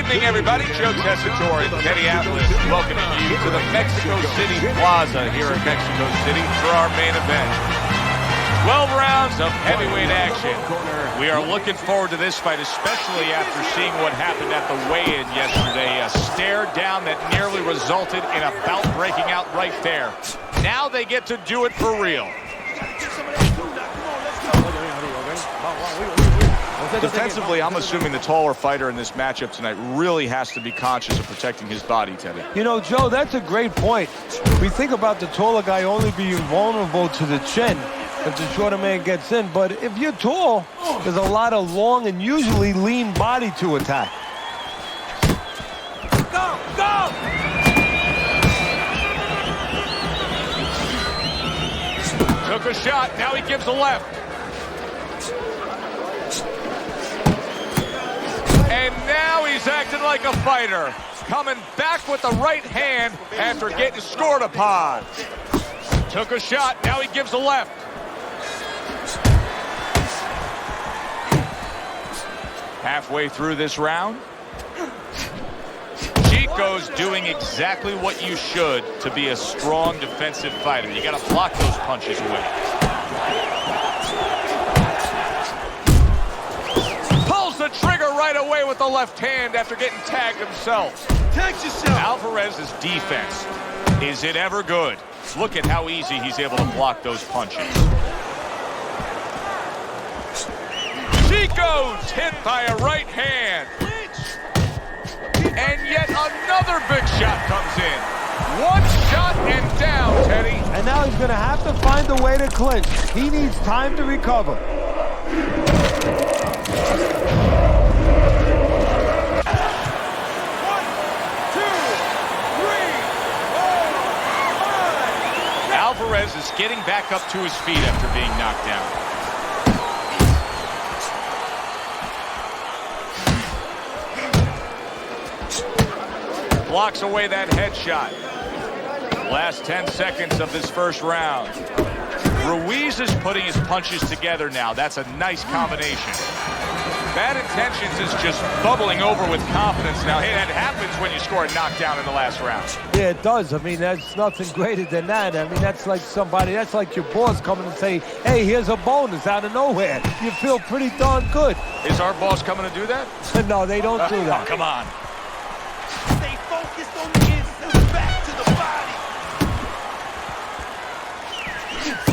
evening, everybody. Joe Tessitore and Teddy Atlas welcoming you to the Mexico City Plaza here in Mexico City for our main event. 12 rounds of heavyweight action. We are looking forward to this fight, especially after seeing what happened at the weigh-in yesterday. A stare down that nearly resulted in a bout breaking out right there. Now they get to do it for real. Defensively, I'm assuming the taller fighter in this matchup tonight really has to be conscious of protecting his body, Teddy. You know, Joe, that's a great point. We think about the taller guy only being vulnerable to the chin if the shorter man gets in. But if you're tall, there's a lot of long and usually lean body to attack. Go! Go! Took a shot. Now he gives a left. And now he's acting like a fighter. Coming back with the right hand after getting scored upon. Took a shot. Now he gives a left. Halfway through this round, Chico's doing exactly what you should to be a strong defensive fighter. You got to block those punches away. Pulls the trigger right away with the left hand after getting tagged himself. Tag yourself. Alvarez's defense, is it ever good? Look at how easy he's able to block those punches. Chico's hit by a right hand. And yet another big shot comes in. One shot and down, Teddy. And now he's going to have to find a way to clinch. He needs time to recover. 1, 2, 3, 4, 5. Alvarez is getting back up to his feet after being knocked down. Blocks away that headshot. Last 10 seconds of this first round. Ruiz is putting his punches together now. That's a nice combination. Bad Intentions is just bubbling over with confidence now. Hey, that happens when you score a knockdown in the last round. Yeah, it does. I mean, there's nothing greater than that. I mean, that's like somebody, that's like your boss coming and say, hey, here's a bonus out of nowhere. You feel pretty darn good. Is our boss coming to do that? No, they don't do that. Oh, come on. Stay focused on the inside, back to the body.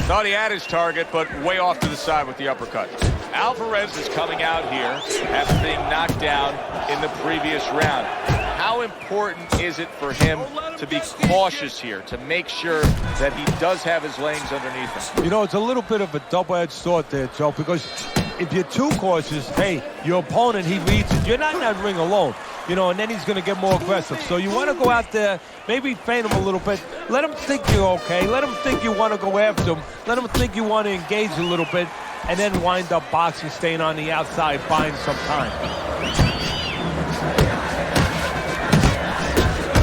Thought he had his target, but way off to the side with the uppercut. Alvarez is coming out here after being knocked down in the previous round. How important is it for him to be cautious here, to make sure that he does have his legs underneath him? You know, it's a little bit of a double-edged sword there, Joe, because if you're too cautious, hey, your opponent, he reads it. You're not in that ring alone, you know, and then he's going to get more aggressive. So you want to go out there, maybe feint him a little bit. Let him think you're okay. Let him think you want to go after him. Let him think you want to engage a little bit, and then wind up boxing, staying on the outside, buying some time.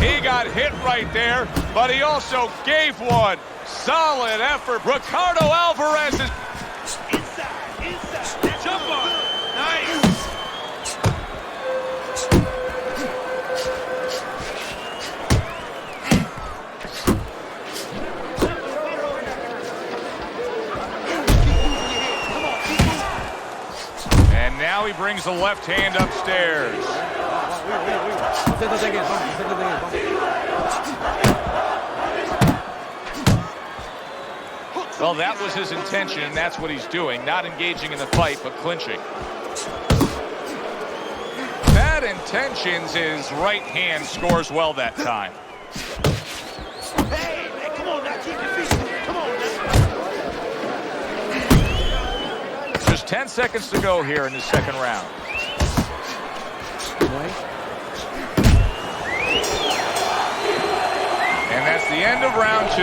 He got hit right there, but he also gave one. Solid effort. Ricardo Alvarez is... Inside. Jump on. Nice. And now he brings the left hand upstairs. Well, that was his intention, and that's what he's doing. Not engaging in the fight, but clinching. Bad Intentions, his right hand scores well that time. Hey, man, come on now, keep your feet. Come on now. Just 10 seconds to go here in the second round. And that's the end of round 2.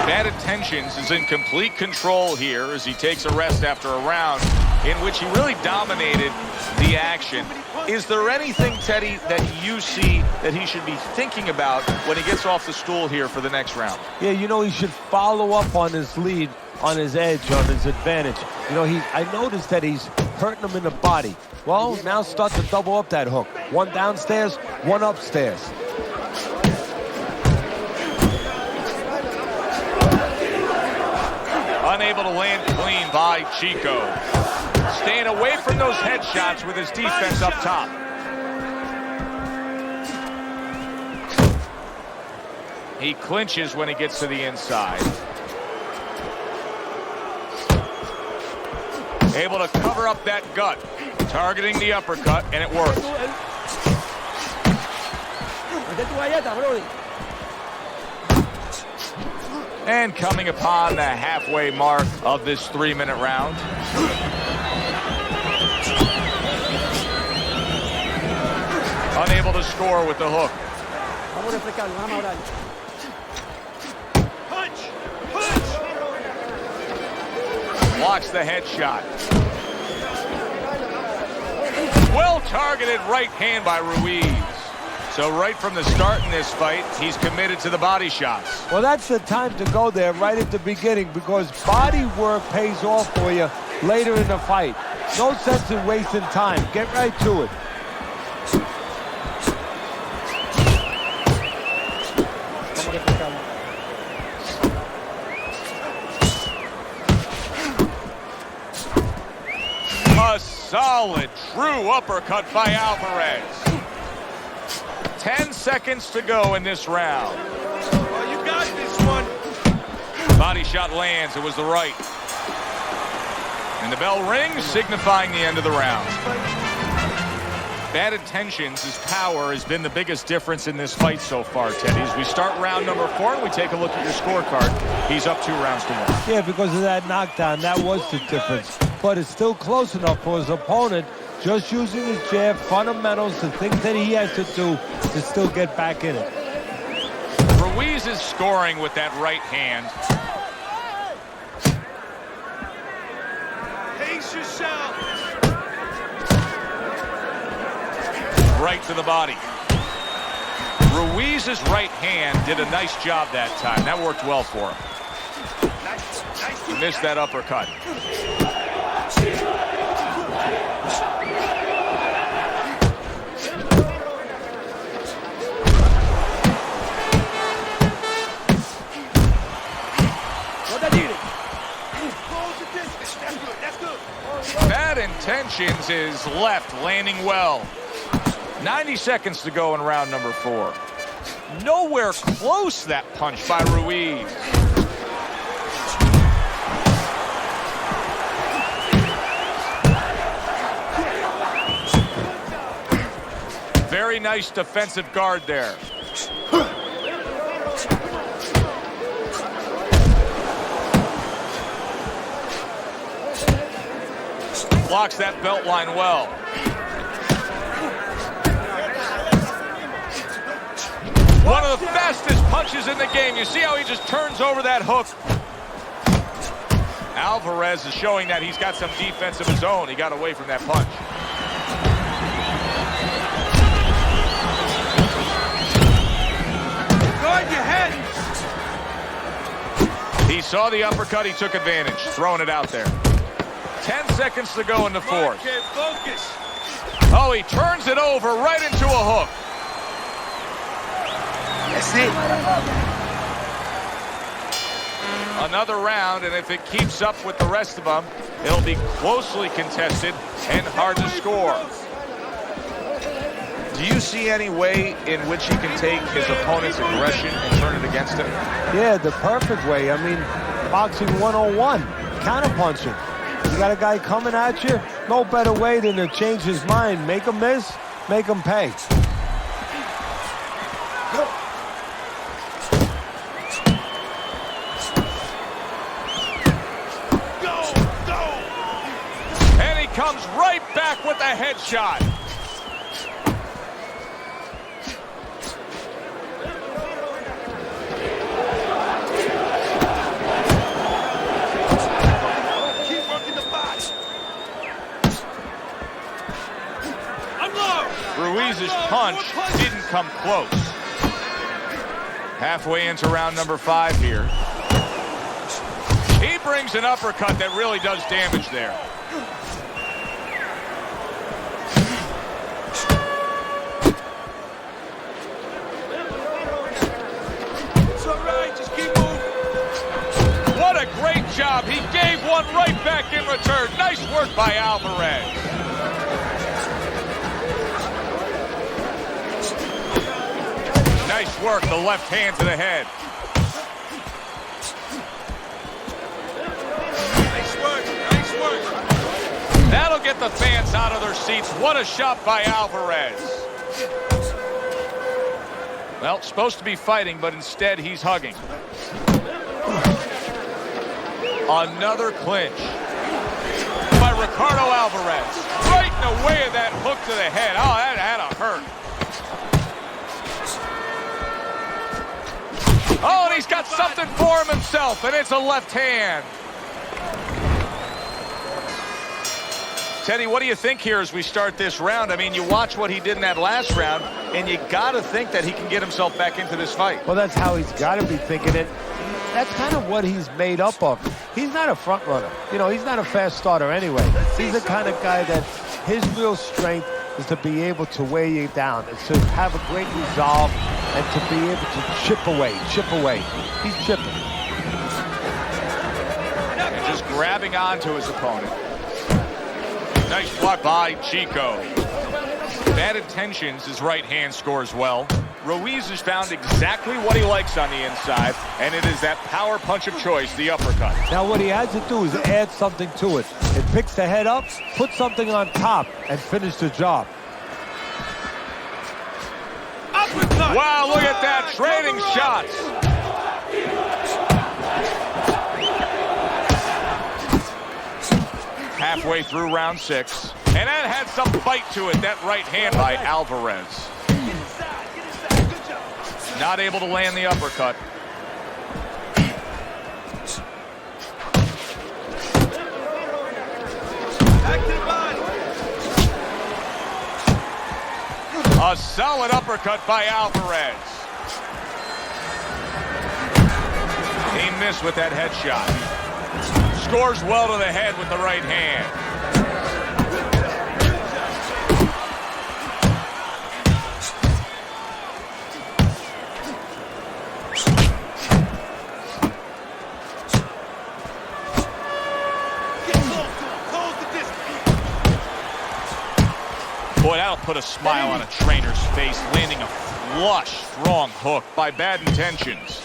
Bad Intentions is in complete control here as he takes a rest after a round in which he really dominated the action. Is there anything, Teddy, that you see that he should be thinking about when he gets off the stool here for the next round? Yeah, you know, he should follow up on his lead, on his edge, on his advantage. You know, I noticed that he's hurting him in the body. Well, now start to double up that hook. One downstairs, one upstairs. Unable to land clean by Chico. Staying away from those headshots with his defense up top. He clinches when he gets to the inside. Able to cover up that gut. Targeting the uppercut, and it works. And coming upon the halfway mark of this 3-minute round. Unable to score with the hook. Punch! Punch! Blocks the headshot. Well-targeted right hand by Ruiz. So right from the start in this fight, he's committed to the body shots. Well, that's the time to go there right at the beginning, because body work pays off for you later in the fight. No sense in wasting time. Get right to it. A solid, true uppercut by Alvarez. 10 seconds to go in this round. Oh, you got this one. Body shot lands. It was the right. And the bell rings, signifying the end of the round. Bad intentions, his power has been the biggest difference in this fight so far, Teddy. As we start round number 4 and we take a look at your scorecard, he's up 2 rounds to 1. Yeah, because of that knockdown, that was the difference. But it's still close enough for his opponent, just using his jab, fundamentals, the things that he has to do to still get back in it. Ruiz is scoring with that right hand. Pace yourself. Right to the body. Ruiz's right hand did a nice job that time. That worked well for him. He missed that uppercut. Bad intentions is left, landing well. 90 seconds to go in round number 4. Nowhere close, that punch by Ruiz. Very nice defensive guard there. Blocks that belt line well. One of the fastest punches in the game. You see how he just turns over that hook? Alvarez is showing that he's got some defense of his own. He got away from that punch. Guard your head. He saw the uppercut. He took advantage, throwing it out there. 10 seconds to go in the 4th. Focus. Oh, he turns it over right into a hook. That's it. Another round, and if it keeps up with the rest of them, it'll be closely contested and hard to score. Do you see any way in which he can take his opponent's aggression and turn it against him? Yeah, the perfect way. I mean, boxing 101, counterpunching. You got a guy coming at you, no better way than to change his mind. Make him miss, make him pay. Go. And he comes right back with a headshot. Ruiz's punch didn't come close. Halfway into round number 5 here. He brings an uppercut that really does damage there. one right back in return. Nice work by Alvarez. Nice work, the left hand to the head. Nice work. Nice work. That'll get the fans out of their seats. What a shot by Alvarez. Well, supposed to be fighting, but instead he's hugging. Another clinch by Ricardo Alvarez. Right in the way of that hook to the head. Oh, that had to hurt. Oh, and he's got something for him himself, and it's a left hand. Teddy, what do you think here as we start this round? I mean, you watch what he did in that last round, and you got to think that he can get himself back into this fight. Well, that's how he's got to be thinking it. That's kind of what he's made up of. He's not a front runner. You know, he's not a fast starter anyway. He's the kind of guy that his real strength is to be able to weigh you down. It's to have a great resolve and to be able to chip away. He's chipping. And just grabbing onto his opponent. Nice block by Chico. Bad intentions, his right hand scores well. Ruiz has found exactly what he likes on the inside, and it is that power punch of choice, the uppercut. Now what he has to do is add something to it. It picks the head up, put something on top, and finish the job. Uppercut. Wow, look at that, trading shots. Halfway through round 6, and that had some bite to it, that right hand by Alvarez. Get inside. Get inside. Good job. Not able to land the uppercut. Back to the body. A solid uppercut by Alvarez. He missed with that headshot. Scores well to the head with the right hand. Get close to him. Close the distance. Boy, that'll put a smile on a trainer's face, landing a flush, strong hook by Bad Intentions.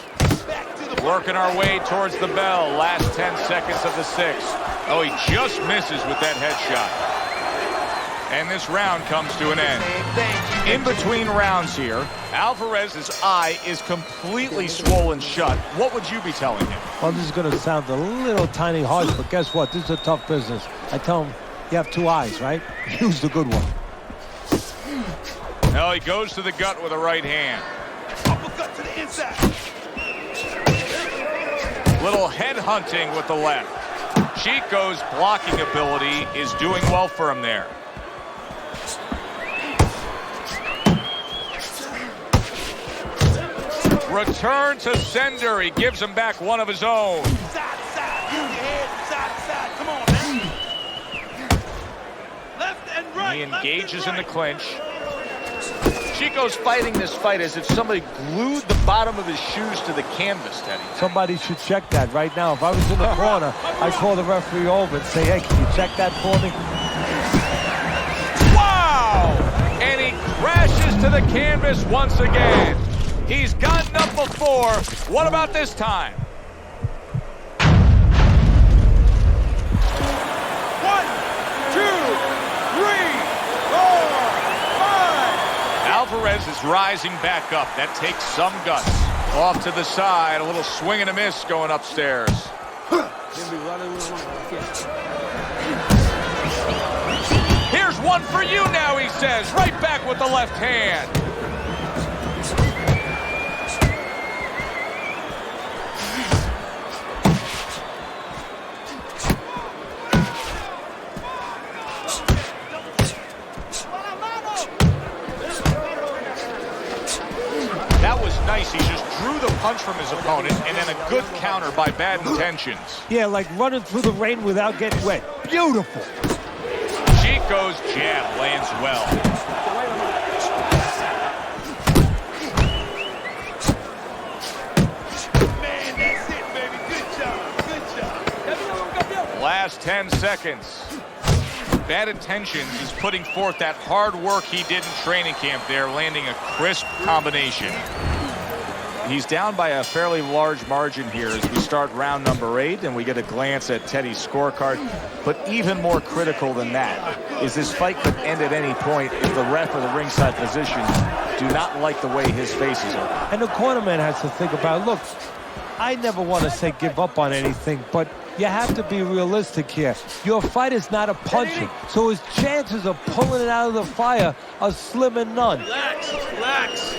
Back to the Working our way towards the bell. Last 10 seconds of the 6th. Oh, he just misses with that headshot. And this round comes to an end. In between rounds here, Alvarez's eye is completely swollen shut. What would you be telling him? Well, this is going to sound a little tiny harsh, but guess what? This is a tough business. I tell him, you have 2 eyes, right? Use the good one. No, he goes to the gut with a right hand. uppercut to the inside. Little head hunting with the left. Chico's blocking ability is doing well for him there. Return to sender. He gives him back one of his own. Side to side. Use your head side to side. Come on, man. Left and right. He engages left and in the right. clinch. Chico's fighting this fight as if somebody glued the bottom of his shoes to the canvas, Teddy. Somebody should check that right now. If I was in the corner, I'd call the referee over and say, hey, can you check that for me? Wow! And he crashes to the canvas once again. He's gotten up before. What about this time? 1, 2, 3, 4, 5. Alvarez is rising back up. That takes some guts. Off to the side, a little swing and a miss going upstairs. Here's one for you now, he says. Right back with the left hand. That was nice. He just drew the punch from his opponent, and then a good counter by Bad Intentions. Yeah, like running through the rain without getting wet. Beautiful. Chico's jab lands well. Man, that's it, baby. Good job. Good job. minutes, 10 seconds. Bad Intentions is putting forth that hard work he did in training camp there, landing a crisp combination. He's down by a fairly large margin here as we start round number 8, and we get a glance at Teddy's scorecard. But even more critical than that is this fight could end at any point if the ref or the ringside physicians do not like the way his faces are. And the cornerman has to think about, look, I never want to say give up on anything, but you have to be realistic here. Your fight is not a punching, so his chances of pulling it out of the fire are slim and none. Relax, relax.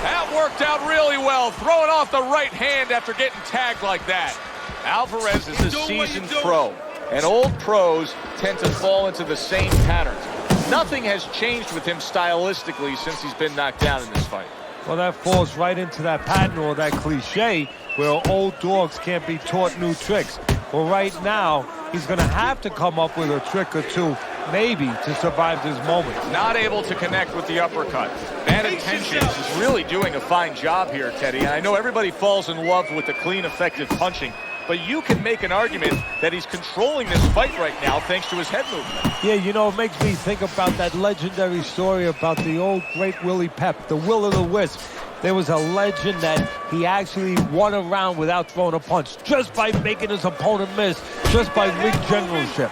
That worked out really well, throwing off the right hand after getting tagged like that. Alvarez is a seasoned pro, and old pros tend to fall into the same patterns. Nothing has changed with him stylistically since he's been knocked down in this fight. Well, that falls right into that pattern or that cliche where old dogs can't be taught new tricks. Well, right now, he's going to have to come up with a trick or two, maybe, to survive this moment. Not able to connect with the uppercut. Bad Intentions is really doing a fine job here, Teddy. And I know everybody falls in love with the clean, effective punching, but you can make an argument that he's controlling this fight right now thanks to his head movement. Yeah, you know, it makes me think about that legendary story about the old great Willie Pep, the Will o' the Wisp. There was a legend that he actually won a round without throwing a punch, just by making his opponent miss, just by ring generalship.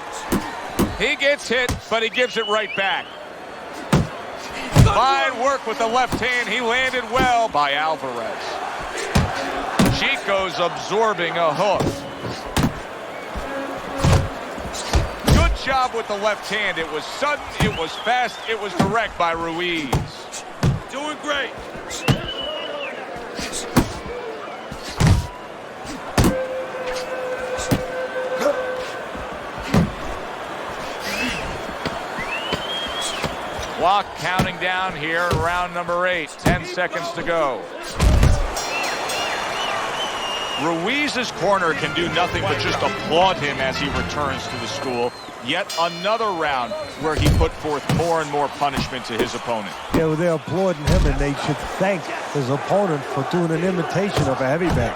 He gets hit, but he gives it right back. Fine work with the left hand. He landed well by Alvarez. Chico's absorbing a hook. Good job with the left hand. It was sudden, it was fast, it was direct by Ruiz. Doing great. Clock counting down here, round number 8, 10 seconds to go. Ruiz's corner can do nothing but just applaud him as he returns to the school. Yet another round where he put forth more and more punishment to his opponent. Yeah, well, they're applauding him, and they should thank his opponent for doing an imitation of a heavyweight.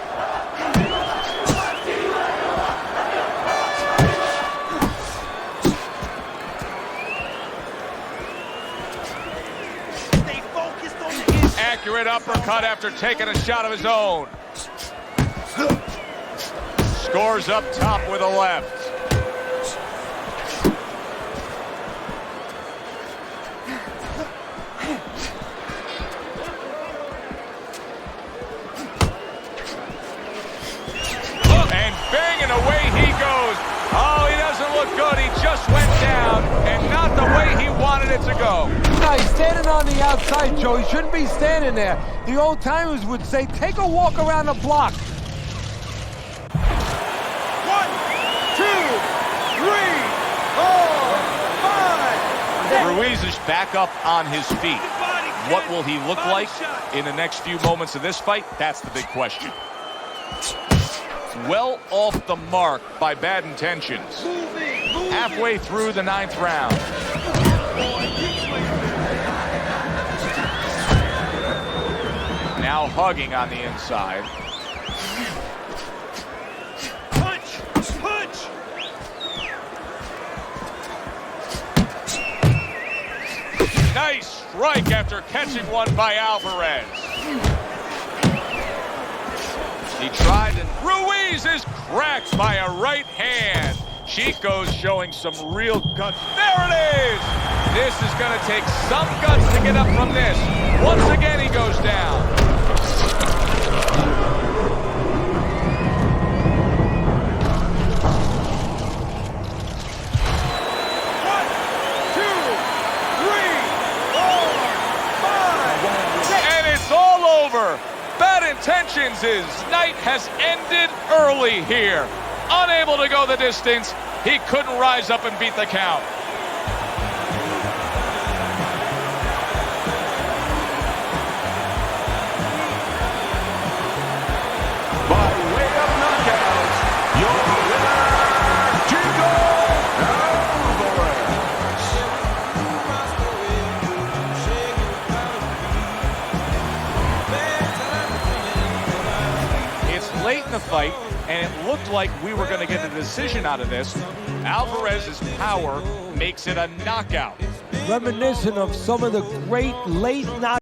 Stay focused on the hit. Accurate uppercut after taking a shot of his own. Scores up top with a left. And banging away he goes. Oh, he doesn't look good. He just went down, and not the way he wanted it to go. No, he's standing on the outside, Joe. He shouldn't be standing there. The old timers would say, take a walk around the block. 1, 2, 3, 4, 5. Ruiz is back up on his feet. What will he look like in the next few moments of this fight? That's the big question. Well off the mark by Bad Intentions. Halfway through the 9th round. Now hugging on the inside. Punch, punch. Nice strike after catching one by Alvarez. He tried, and Ruiz is cracked by a right hand. Chico's showing some real guts. There it is! This is going to take some guts to get up from this. Once again, he goes down. Bad Intentions' night has ended early here. Unable to go the distance, he couldn't rise up and beat the count. By way of knockout, your winner, Canelo Alvarez. late in the fight, and it looked like we were going to get a decision out of this. Alvarez's power makes it a knockout. Reminiscent of some of the great late knockouts.